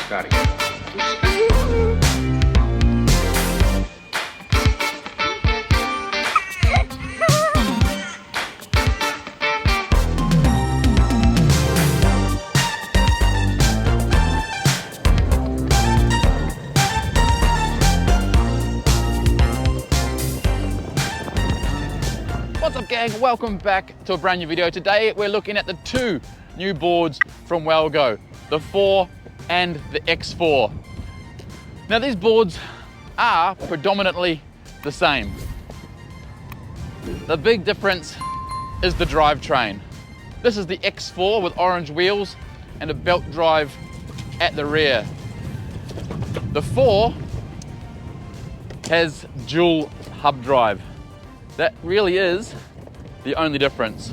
Gotta go. What's up, gang? Welcome back to a brand new video. Today we're looking at the two new boards from Wowgo, the 4 and the X4. Now these boards are predominantly the same. The big difference is the drivetrain. This is the X4 with orange wheels and a belt drive at the rear. The 4 has dual hub drive. That really is the only difference.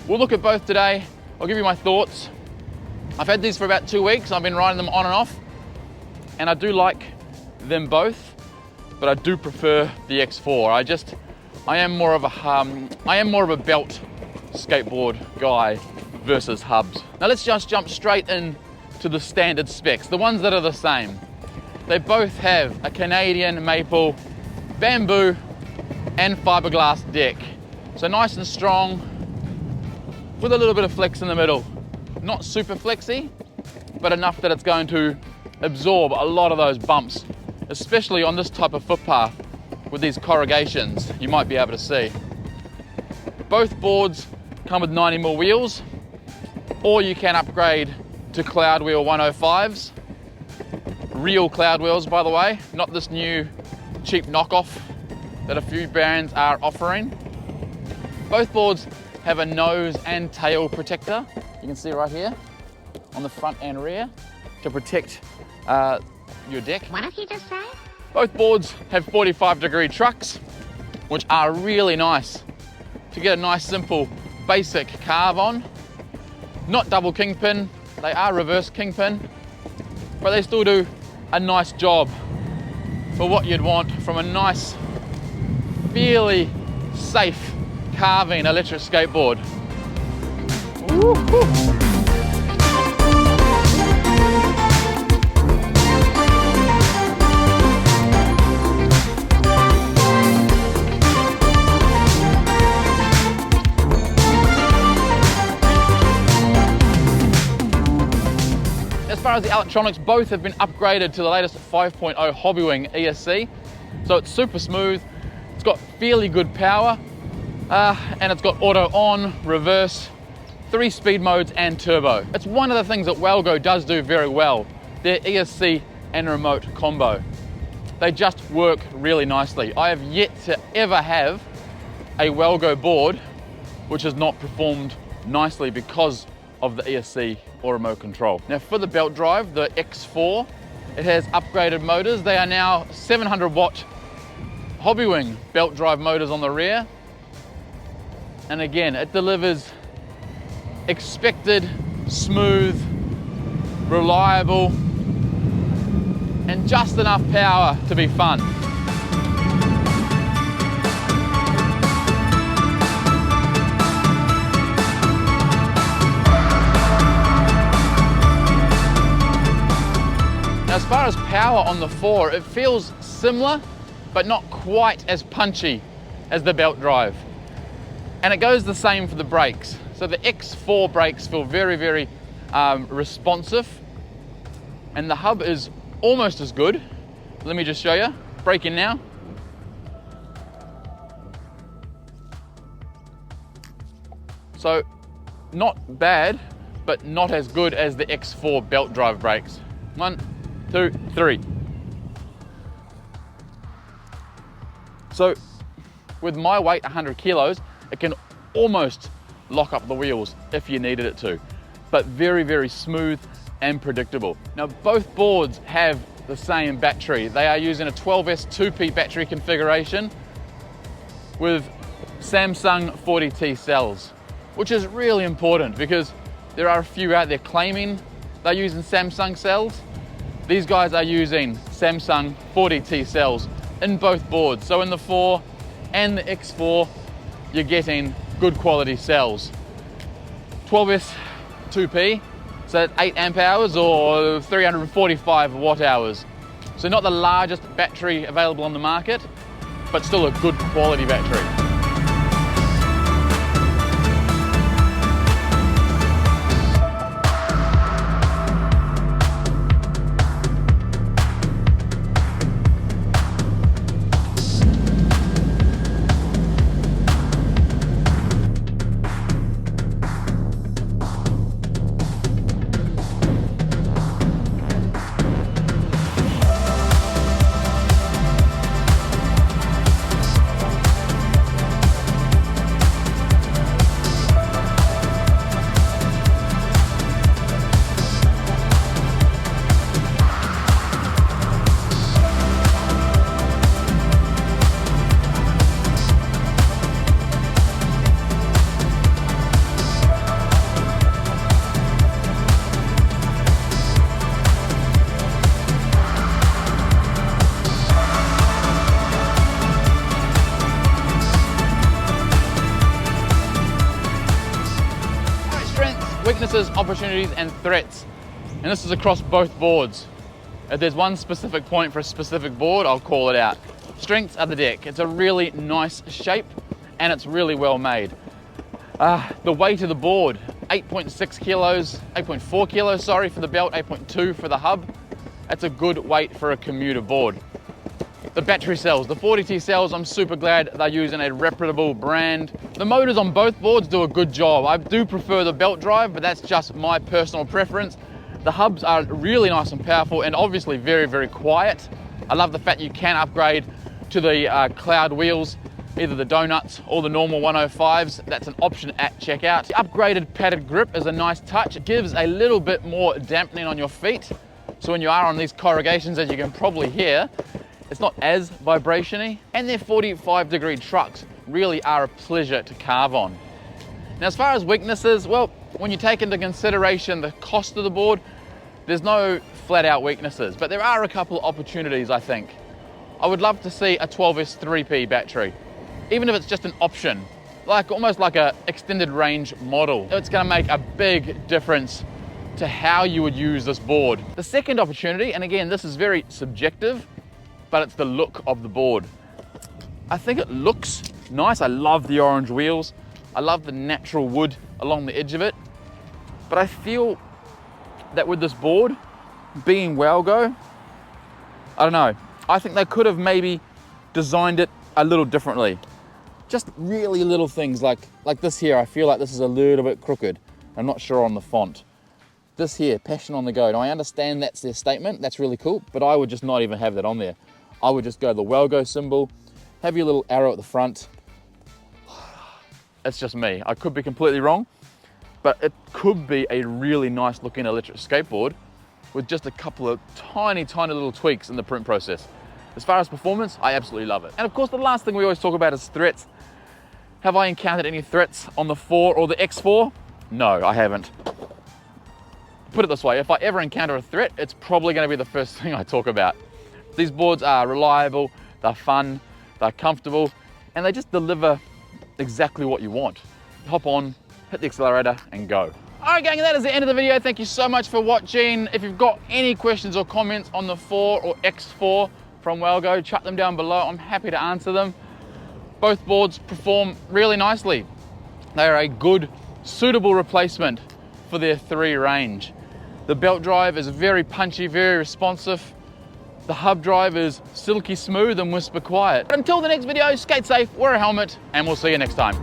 We'll look at both today. I'll give you my thoughts. I've had these for about 2 weeks. I've been riding them on and off, and I do like them both, but I do prefer the X4. I am more of a belt skateboard guy versus hubs. Now let's just jump straight into the standard specs, the ones that are the same. They both have a Canadian maple, bamboo, and fiberglass deck. So nice and strong with a little bit of flex in the middle. Not super flexy, but enough that it's going to absorb a lot of those bumps, especially on this type of footpath with these corrugations you might be able to see. Both boards come with 90mm wheels, or you can upgrade to cloud wheel 105s. Real cloud wheels, by the way, not this new cheap knockoff that a few brands are offering. Both boards have a nose and tail protector. You can see right here on the front and rear to protect your deck. What did he just say? Both boards have 45-degree trucks, which are really nice to get a nice, simple, basic carve on. Not double kingpin, they are reverse kingpin, but they still do a nice job for what you'd want from a nice, fairly safe carving electric skateboard. Woo-hoo. As far as the electronics, both have been upgraded to the latest 5.0 Hobbywing ESC, so it's super smooth. It's got fairly good power, and it's got auto on, reverse, 3 speed modes and turbo. It's one of the things that Wowgo does do very well, their ESC and remote combo. They just work really nicely. I have yet to ever have a Wowgo board which has not performed nicely because of the ESC or remote control. Now for the belt drive, the X4, it has upgraded motors. They are now 700-watt Hobbywing belt drive motors on the rear. And again, it delivers expected, smooth, reliable, and just enough power to be fun. Now, as far as power on the 4, it feels similar, but not quite as punchy as the belt drive. And it goes the same for the brakes. So the X4 brakes feel very, very responsive, and the hub is almost as good. Let me just show you. Braking now. So not bad, but not as good as the X4 belt drive brakes. 1, 2, 3. So with my weight, 100 kilos, it can almost lock up the wheels if you needed it to, but very, very smooth and predictable. Now both boards have the same battery. They are using a 12S 2P battery configuration with Samsung 40T cells, which is really important because there are a few out there claiming they're using Samsung cells. These guys are using Samsung 40T cells in both boards. So in the 4 and the X4, you're getting good quality cells. 12S 2P So that's 8 amp hours or 345 watt hours. So not the largest battery available on the market, but still a good quality battery. Weaknesses, opportunities, and threats. And this is across both boards. If there's one specific point for a specific board, I'll call it out. Strengths are the deck. It's a really nice shape and it's really well made. The weight of the board, 8.6 kilos, 8.4 kilos, sorry, for the belt, 8.2 for the hub. That's a good weight for a commuter board. The battery cells, the 40T cells, I'm super glad they're using a reputable brand. The motors on both boards do a good job. I do prefer the belt drive, but that's just my personal preference. The hubs are really nice and powerful and obviously very, very quiet. I love the fact you can upgrade to the cloud wheels, either the donuts or the normal 105s. That's an option at checkout. The upgraded padded grip is a nice touch. It gives a little bit more dampening on your feet. So when you are on these corrugations, as you can probably hear, it's not as vibration-y, and their 45-degree trucks really are a pleasure to carve on. Now, as far as weaknesses, well, when you take into consideration the cost of the board, there's no flat-out weaknesses, but there are a couple of opportunities, I think. I would love to see a 12S3P battery, even if it's just an option, almost like a extended range model. It's gonna make a big difference to how you would use this board. The second opportunity, and again, this is very subjective, but it's the look of the board. I think it looks nice. I love the orange wheels. I love the natural wood along the edge of it. But I feel that with this board being Wowgo, I don't know. I think they could have maybe designed it a little differently. Just really little things like this here. I feel like this is a little bit crooked. I'm not sure on the font. This here, passion on the go. Now I understand that's their statement. That's really cool, but I would just not even have that on there. I would just go the Wowgo symbol, have your little arrow at the front. It's just me. I could be completely wrong, but it could be a really nice looking electric skateboard with just a couple of tiny, tiny little tweaks in the print process. As far as performance, I absolutely love it. And of course, the last thing we always talk about is threats. Have I encountered any threats on the 4 or the X4? No, I haven't. Put it this way, if I ever encounter a threat, it's probably going to be the first thing I talk about. These boards are reliable, they're fun, they're comfortable, and they just deliver exactly what you want. Hop on, hit the accelerator, and go. All right, gang, that is the end of the video. Thank you so much for watching. If you've got any questions or comments on the 4 or X4 from Wowgo, chuck them down below. I'm happy to answer them. Both boards perform really nicely. They are a good, suitable replacement for their 3 range. The belt drive is very punchy, very responsive. The hub drive is silky smooth and whisper quiet. But until the next video, skate safe, wear a helmet, and we'll see you next time.